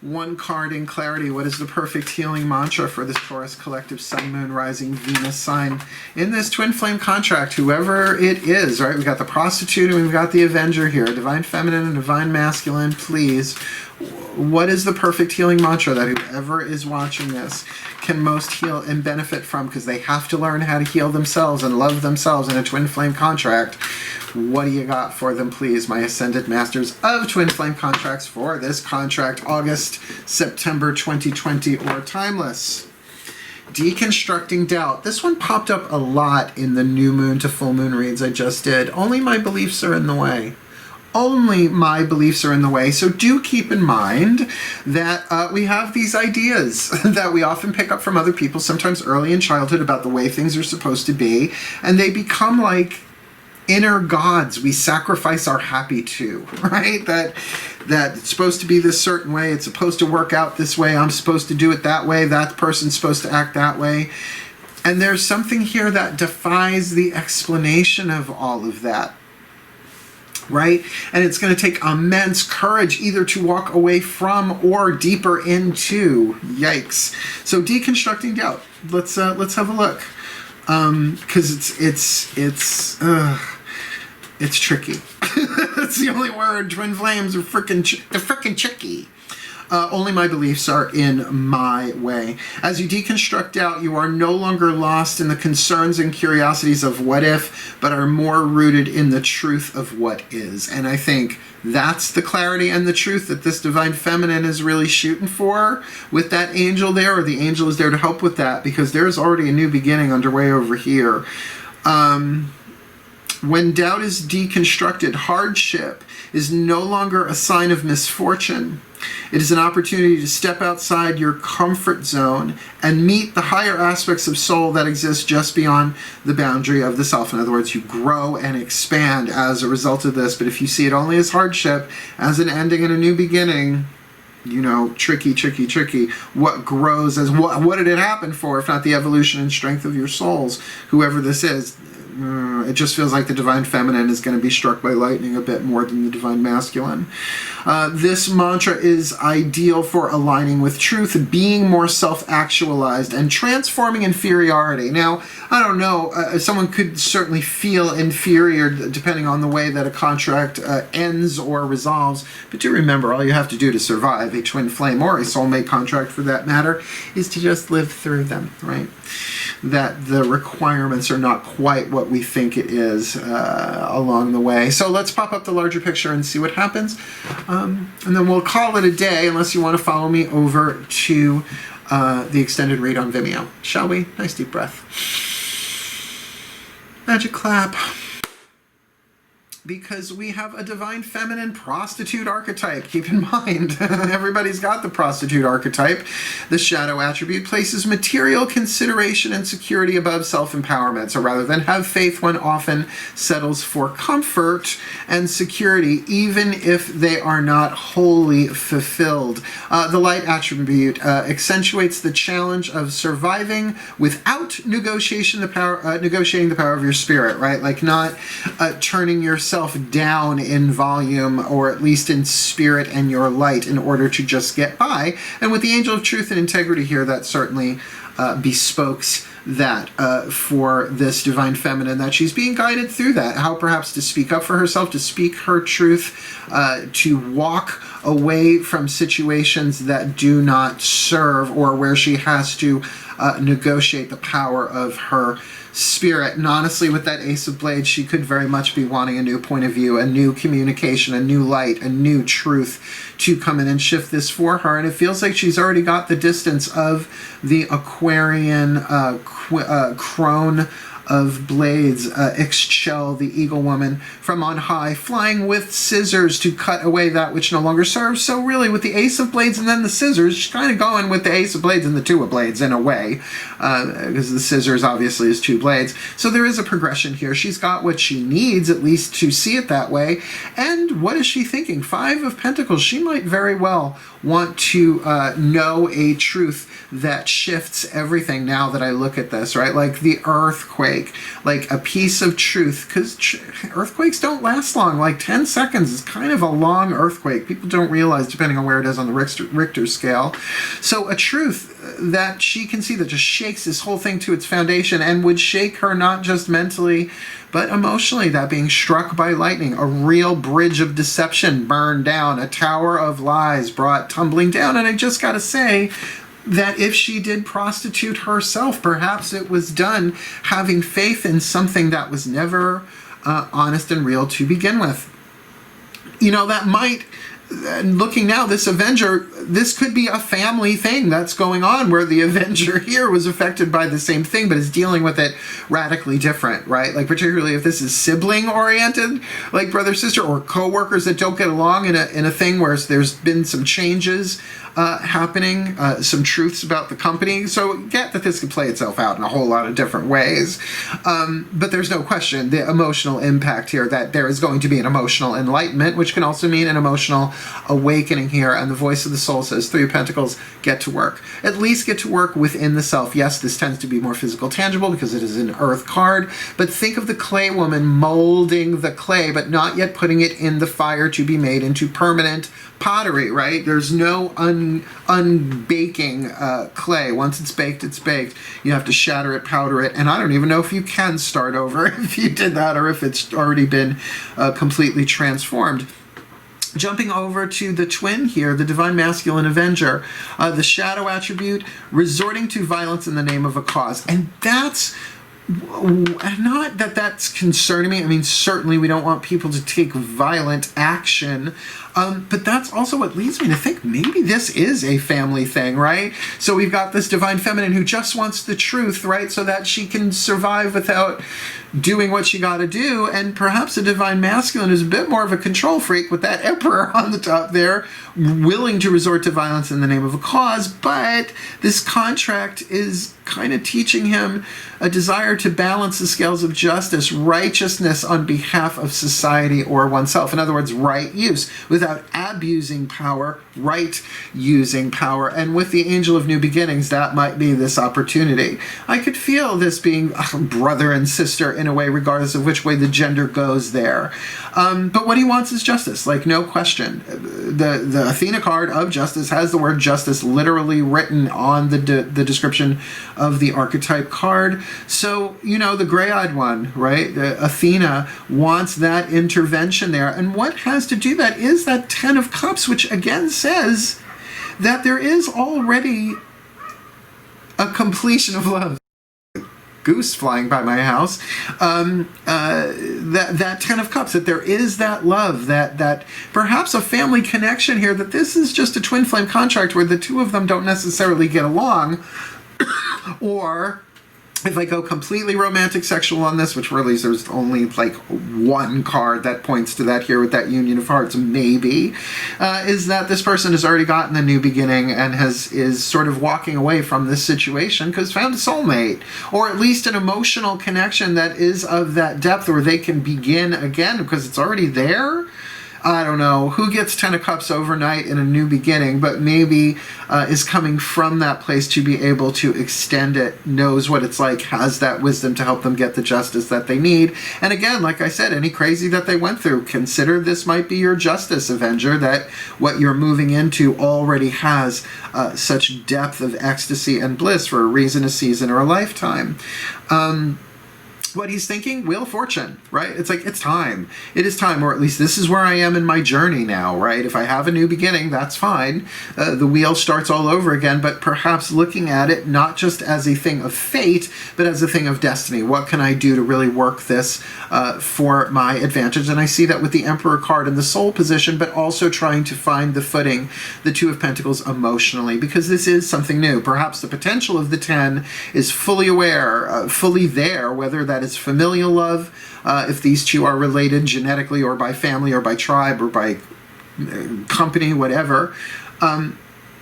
1 card in clarity. What is the perfect healing mantra for this Taurus collective Sun, Moon, Rising, Venus sign in this twin flame contract, whoever it is, right? We've got the Prostitute and we've got the Avenger here. Divine Feminine and Divine Masculine, please. What is the perfect healing mantra that whoever is watching this can most heal and benefit from, because they have to learn how to heal themselves and love themselves in a twin flame contract? What do you got for them, please, my Ascended Masters of Twin Flame Contracts, for this contract, August, September 2020, or timeless? Deconstructing doubt. This one popped up a lot in the new moon to full moon reads I just did. Only my beliefs are in the way. Only my beliefs are in the way. So do keep in mind that we have these ideas that we often pick up from other people, sometimes early in childhood, about the way things are supposed to be, and they become like inner gods we sacrifice our happy to, right? That it's supposed to be this certain way, it's supposed to work out this way, I'm supposed to do it that way, that person's supposed to act that way. And there's something here that defies the explanation of all of that, right? And it's going to take immense courage either to walk away from or deeper into. Yikes. So deconstructing doubt. Let's have a look. Because it's tricky. That's the only word. Twin flames are they're frickin' tricky. Only my beliefs are in my way. As you deconstruct doubt, you are no longer lost in the concerns and curiosities of what if, but are more rooted in the truth of what is. And I think that's the clarity and the truth that this Divine Feminine is really shooting for with that angel there, or the angel is there to help with that, because there's already a new beginning underway over here. When doubt is deconstructed, hardship is no longer a sign of misfortune. It is an opportunity to step outside your comfort zone and meet the higher aspects of soul that exist just beyond the boundary of the self. In other words, you grow and expand as a result of this. But if you see it only as hardship, as an ending and a new beginning, you know, tricky. What grows as what did it happen for, if not the evolution and strength of your souls, whoever this is? It just feels like the Divine Feminine is going to be struck by lightning a bit more than the Divine Masculine. This mantra is ideal for aligning with truth, being more self-actualized, and transforming inferiority. Now, I don't know, someone could certainly feel inferior depending on the way that a contract ends or resolves, but do remember, all you have to do to survive a twin flame, or a soulmate contract for that matter, is to just live through them, right? That the requirements are not quite what we think it is along the way. So let's pop up the larger picture and see what happens. And then we'll call it a day, unless you want to follow me over to the extended read on Vimeo. Shall we? Nice deep breath. Magic clap. Because we have a Divine Feminine prostitute archetype. Keep in mind, everybody's got the prostitute archetype. The shadow attribute places material consideration and security above self-empowerment. So rather than have faith, one often settles for comfort and security, even if they are not wholly fulfilled. The light attribute accentuates the challenge of surviving without negotiating the power of your spirit, right? Like not turning yourself down in volume, or at least in spirit and your light, in order to just get by. And with the Angel of Truth and Integrity here, that certainly bespokes that for this Divine Feminine, that she's being guided through that, how perhaps to speak up for herself, to speak her truth, to walk away from situations that do not serve, or where she has to negotiate the power of her spirit. And honestly, with that Ace of Blades, she could very much be wanting a new point of view, a new communication, a new light, a new truth to come in and shift this for her. And it feels like she's already got the distance of the Aquarian crone of blades, Ixchel, the eagle woman from on high, flying with scissors to cut away that which no longer serves. So really, with the Ace of Blades and then the scissors, she's kind of going with the Ace of Blades and the Two of Blades in a way, because the scissors obviously is two blades. So there is a progression here. She's got what she needs, at least to see it that way. And what is she thinking? Five of Pentacles. She might very well want to know a truth that shifts everything now that I look at this, right? Like the earthquake shake, like a piece of truth, because earthquakes don't last long. Like 10 seconds is kind of a long earthquake. People don't realize, depending on where it is on the Richter scale. So a truth that she can see that just shakes this whole thing to its foundation, and would shake her not just mentally, but emotionally. That being struck by lightning, a real bridge of deception burned down, a tower of lies brought tumbling down. And I just gotta say that if she did prostitute herself, perhaps it was done having faith in something that was never honest and real to begin with. You know, that might, looking now, this Avenger, this could be a family thing that's going on, where the Avenger here was affected by the same thing, but is dealing with it radically different, right? Like, particularly if this is sibling oriented, like brother, sister, or co-workers that don't get along in a thing where there's been some changes happening, some truths about the company. So get that this could play itself out in a whole lot of different ways. But there's no question the emotional impact here, that there is going to be an emotional enlightenment, which can also mean an emotional awakening here. And the voice of the soul says, Three of Pentacles, get to work. At least get to work within the self. Yes, this tends to be more physical, tangible, because it is an earth card. But think of the clay woman molding the clay, but not yet putting it in the fire to be made into permanent pottery, right? There's no unbaking clay. Once it's baked, it's baked. You have to shatter it, powder it, and I don't even know if you can start over if you did that, or if it's already been completely transformed. Jumping over to the twin here, the Divine Masculine Avenger, the shadow attribute, resorting to violence in the name of a cause. And that's not that that's concerning me. I mean, certainly we don't want people to take violent action, but that's also what leads me to think maybe this is a family thing, right? So we've got this Divine Feminine who just wants the truth, right, so that she can survive without doing what she got to do, and perhaps the Divine Masculine is a bit more of a control freak with that Emperor on the top there, willing to resort to violence in the name of a cause. But this contract is kind of teaching him a desire to balance the scales of justice, righteousness on behalf of society or oneself. In other words, right use, without abusing power, right using power. And with the Angel of New Beginnings, that might be this opportunity. I could feel this being brother and sister in a way, regardless of which way the gender goes there. But what he wants is justice, like no question. The Athena card of justice has the word justice literally written on the description of the archetype card. So, you know, the gray-eyed one, right? Athena wants that intervention there. And what has to do that is that Ten of Cups, which again says that there is already a completion of love. Goose flying by my house, that Ten of Cups, that there is that love, that perhaps a family connection here, that this is just a twin flame contract where the two of them don't necessarily get along, or if I go completely romantic sexual on this, which really there's only like one card that points to that here with that Union of Hearts, maybe, is that this person has already gotten a new beginning and is sort of walking away from this situation because found a soulmate, or at least an emotional connection that is of that depth where they can begin again because it's already there. I don't know who gets Ten of Cups overnight in a new beginning, but maybe is coming from that place to be able to extend it, knows what it's like, has that wisdom to help them get the justice that they need. And again, like I said, any crazy that they went through, consider this might be your justice, Avenger, that what you're moving into already has such depth of ecstasy and bliss for a reason, a season, or a lifetime. What he's thinking, Wheel of Fortune, right? It's like, it's time. It is time, or at least this is where I am in my journey now, right? If I have a new beginning, that's fine. The wheel starts all over again, but perhaps looking at it not just as a thing of fate, but as a thing of destiny. What can I do to really work this for my advantage? And I see that with the Emperor card in the soul position, but also trying to find the footing, the Two of Pentacles emotionally, because this is something new. Perhaps the potential of the 10 is fully aware, fully there, whether that is familial love, if these two are related genetically or by family or by tribe or by company, whatever.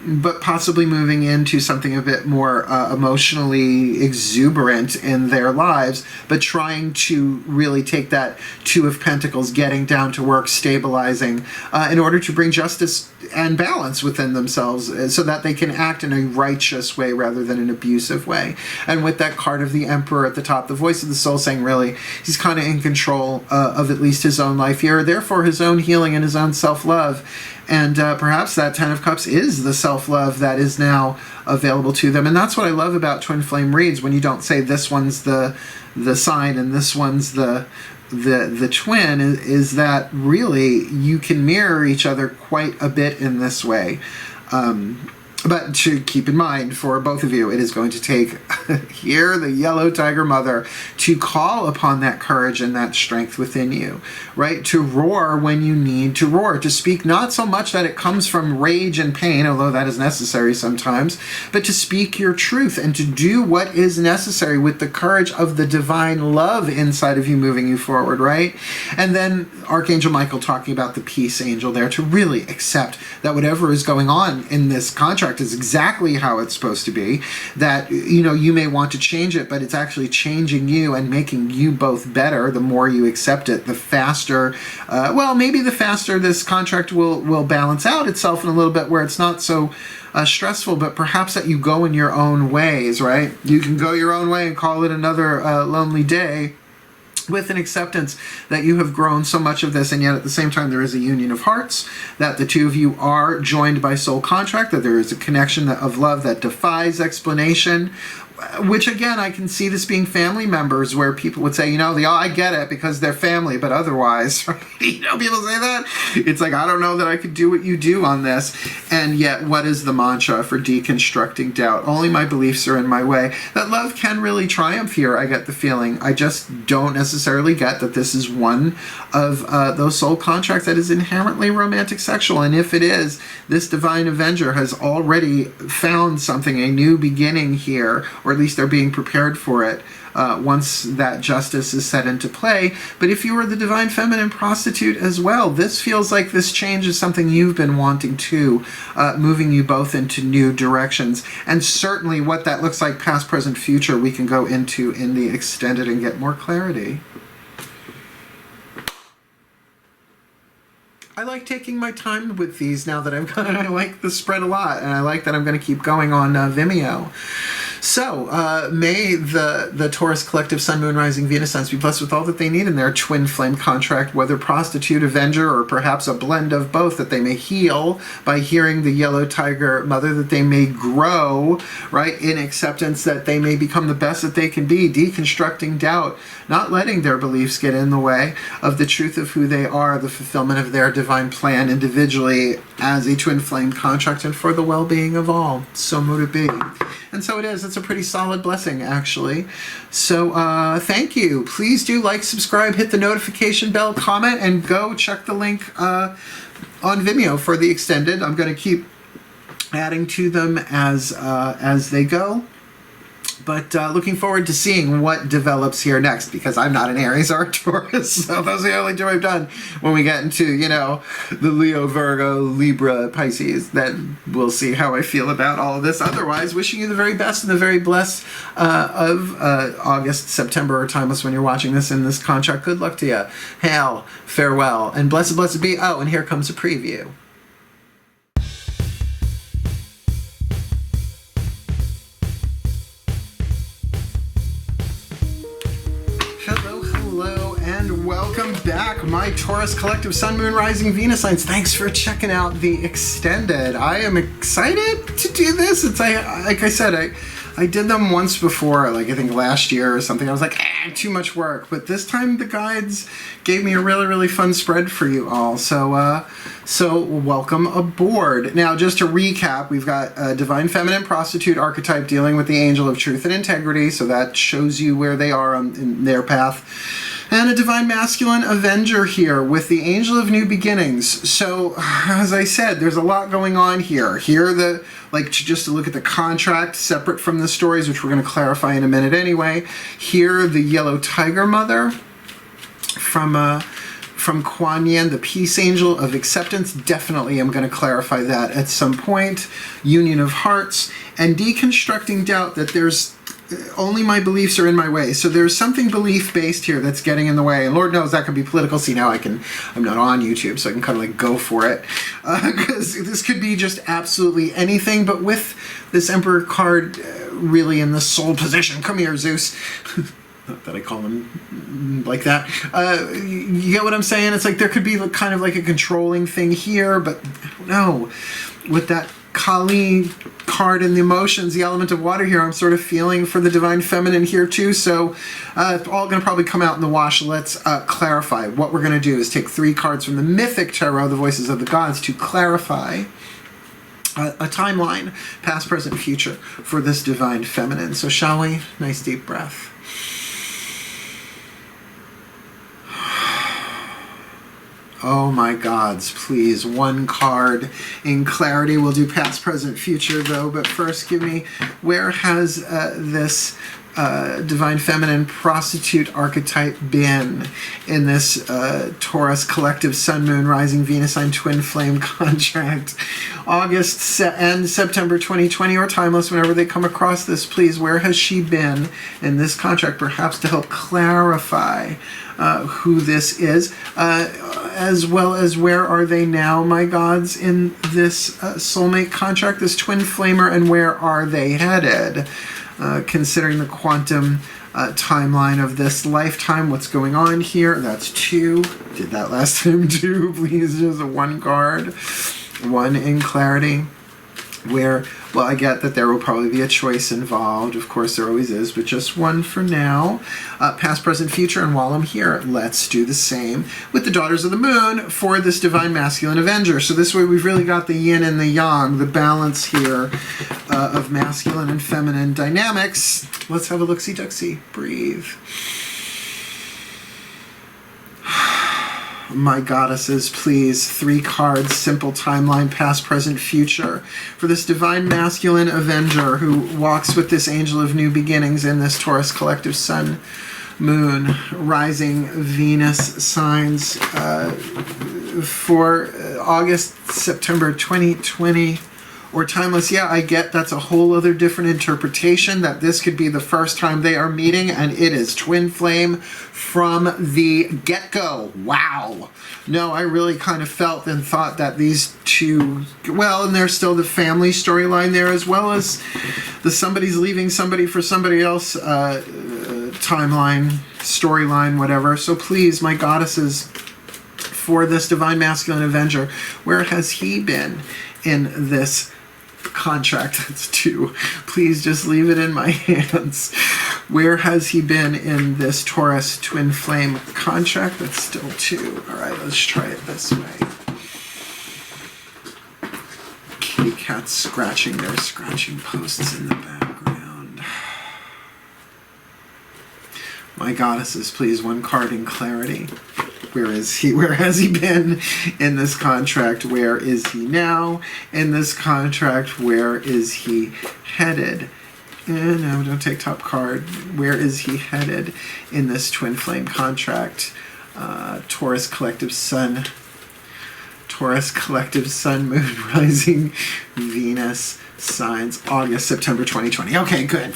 but possibly moving into something a bit more emotionally exuberant in their lives, but trying to really take that Two of Pentacles, getting down to work, stabilizing, in order to bring justice and balance within themselves so that they can act in a righteous way rather than an abusive way. And with that card of the Emperor at the top, the voice of the soul saying really he's kind of in control of at least his own life here, therefore his own healing and his own self-love. And perhaps that Ten of Cups is the self-love that is now available to them. And that's what I love about Twin Flame reads, when you don't say this one's the sign and this one's the twin, is that really you can mirror each other quite a bit in this way. But to keep in mind, for both of you, it is going to take here, the yellow tiger mother, to call upon that courage and that strength within you, right? To roar when you need to roar, to speak not so much that it comes from rage and pain, although that is necessary sometimes, but to speak your truth and to do what is necessary with the courage of the divine love inside of you moving you forward, right? And then Archangel Michael talking about the peace angel there, to really accept that whatever is going on in this contract is exactly how it's supposed to be, that you may want to change it, but it's actually changing you and making you both better. The more you accept it, the faster, maybe the faster this contract will balance out itself in a little bit, where it's not so stressful, but perhaps that you go in your own ways, right? You can go your own way and call it another lonely day, with an acceptance that you have grown so much of this, and yet at the same time there is a union of hearts, that the two of you are joined by soul contract, that there is a connection of love that defies explanation, which again, I can see this being family members, where people would say, I get it because they're family, but otherwise, people say that. It's like, I don't know that I could do what you do on this. And yet, what is the mantra for deconstructing doubt? Only my beliefs are in my way. That love can really triumph here, I get the feeling. I just don't necessarily get that this is one of those soul contracts that is inherently romantic sexual. And if it is, this divine Avenger has already found something, a new beginning here, or at least they're being prepared for it once that justice is set into play. But if you are the divine feminine prostitute as well, this feels like this change is something you've been wanting to, moving you both into new directions. And certainly what that looks like past, present, future, we can go into in the extended and get more clarity. I like taking my time with these now that I like the spread a lot, and I like that I'm going to keep going on Vimeo. So, may the Taurus collective Sun, Moon, Rising, Venus signs be blessed with all that they need in their twin flame contract, whether prostitute, Avenger, or perhaps a blend of both, that they may heal by hearing the yellow tiger mother, that they may grow, right, in acceptance, that they may become the best that they can be, deconstructing doubt, not letting their beliefs get in the way of the truth of who they are, the fulfillment of their divine plan individually as a twin flame contract, and for the well-being of all. So mote it be. And so it is. It's a pretty solid blessing, actually. So thank you. Please do like, subscribe, hit the notification bell, comment, and go check the link on Vimeo for the extended. I'm going to keep adding to them as they go. But looking forward to seeing what develops here next, because I'm not an Aries or a Taurus, so those are the only two I've done. When we get into, the Leo, Virgo, Libra, Pisces, then we'll see how I feel about all of this. Otherwise, wishing you the very best and the very blessed of August, September, or timeless when you're watching this in this contract. Good luck to you. Hail, farewell, and blessed, blessed be. Oh, and here comes a preview. Welcome back, my Taurus collective Sun, Moon, Rising, Venus signs. Thanks for checking out the extended. I am excited to do this. It's like I said, I did them once before, like I think last year or something. I was like, too much work. But this time the guides gave me a really, really fun spread for you all. So welcome aboard. Now, just to recap, we've got a divine feminine prostitute archetype dealing with the angel of truth and integrity. So that shows you where they are in their path. And a divine masculine Avenger here with the angel of new beginnings. So, as I said, there's a lot going on here. Here, just to look at the contract separate from the stories, which we're going to clarify in a minute anyway. Here, the yellow tiger mother from from Kuan Yin, the peace angel of acceptance. Definitely I'm going to clarify that at some point. Union of hearts, and deconstructing doubt, that there's only my beliefs are in my way. So there's something belief-based here that's getting in the way. And Lord knows that could be political. See, now I'm not on YouTube, so I can kind of like go for it. Because this could be just absolutely anything. But with this Emperor card really in the soul position. Come here, Zeus. Not that I call him like that. You get what I'm saying? It's like there could be kind of like a controlling thing here, but I don't know. With that Kali card and the emotions, the element of water here, I'm sort of feeling for the divine feminine here too. So it's all going to probably come out in the wash. Let's clarify. What we're going to do is take 3 cards from the mythic tarot, the voices of the gods, to clarify a timeline, past, present, future, for this divine feminine. So shall we? Nice deep breath. Oh my gods, please, 1 card in clarity. We'll do past, present, future though, but first give me, where has this divine feminine prostitute archetype been in this Taurus collective sun, moon, rising, Venus sign, twin flame contract? August and September 2020 or timeless, whenever they come across this, please, where has she been in this contract, perhaps to help clarify who this is, as well as where are they now, my gods, in this soulmate contract, this twin flamer, and where are they headed? Considering the quantum timeline of this lifetime, what's going on here? That's 2. Did that last time too, please. Just a 1 card. 1 in clarity. Where, well, I get that there will probably be a choice involved. Of course, there always is, but just 1 for now. Past, present, future, and while I'm here, let's do the same with the Daughters of the Moon for this Divine Masculine Avenger. So this way we've really got the yin and the yang, the balance here of masculine and feminine dynamics. Let's have a look-see-duck-see. Breathe. My goddesses, please, 3 cards, simple timeline, past, present, future, for this divine masculine Avenger who walks with this angel of new beginnings in this Taurus collective sun, moon, rising, Venus signs for August, September 2020. Or timeless. Yeah, I get that's a whole other different interpretation, that this could be the first time they are meeting, and it is twin flame from the get-go. Wow. No, I really kind of felt and thought that these two, well, and there's still the family storyline there, as well as the somebody's leaving somebody for somebody else timeline, storyline, whatever. So please, my goddesses, for this divine masculine Avenger, where has he been in this contract? That's 2. Please just leave it in my hands. Where has he been in this Taurus twin flame contract? That's still 2. All right, let's try it this way. Kitty cats scratching their scratching posts in the background. My goddesses, please, 1 card in clarity. Where is he? Where has he been in this contract? Where is he now in this contract? Where is he headed? And no, don't take top card. Where is he headed in this twin flame contract? Taurus collective sun. Taurus collective sun, moon, rising, Venus signs, August, September 2020. Okay, good.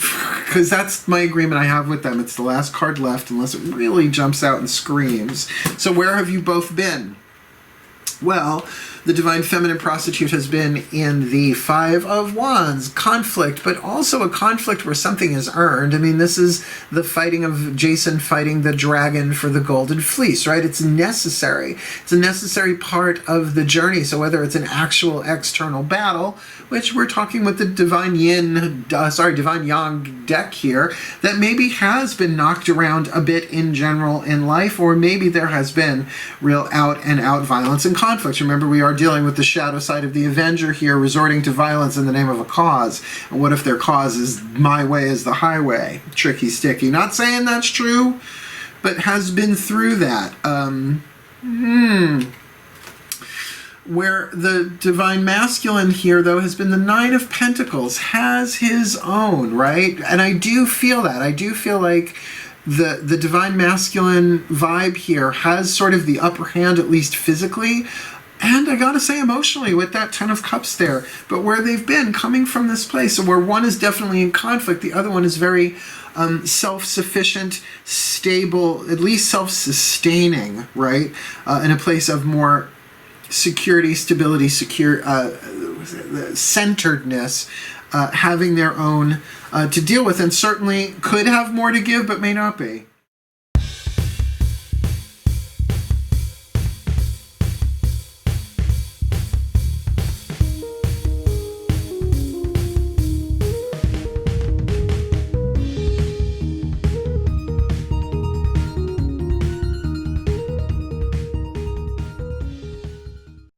Because that's my agreement I have with them. It's the last card left, unless it really jumps out and screams. So where have you both been? Well, the divine feminine prostitute has been in the 5 of Wands, conflict, but also a conflict where something is earned. I mean, this is the fighting of Jason fighting the dragon for the golden fleece, right? It's necessary. It's a necessary part of the journey. So whether it's an actual external battle, which we're talking with the divine divine yang deck here, that maybe has been knocked around a bit in general in life, or maybe there has been real out and out violence and conflict. Remember, we are dealing with the shadow side of the Avenger here, resorting to violence in the name of a cause. And what if their cause is my way is the highway? Tricky, sticky. Not saying that's true, but has been through that. Where the divine masculine here, though, has been the 9 of Pentacles, has his own, right? And I do feel that. I do feel like the divine masculine vibe here has sort of the upper hand, at least physically, and I gotta say emotionally with that Ten of Cups there. But where they've been coming from this place, where one is definitely in conflict, the other one is very self-sufficient, stable, at least self-sustaining, right? In a place of more security, stability, centeredness, having their own to deal with, and certainly could have more to give, but may not be.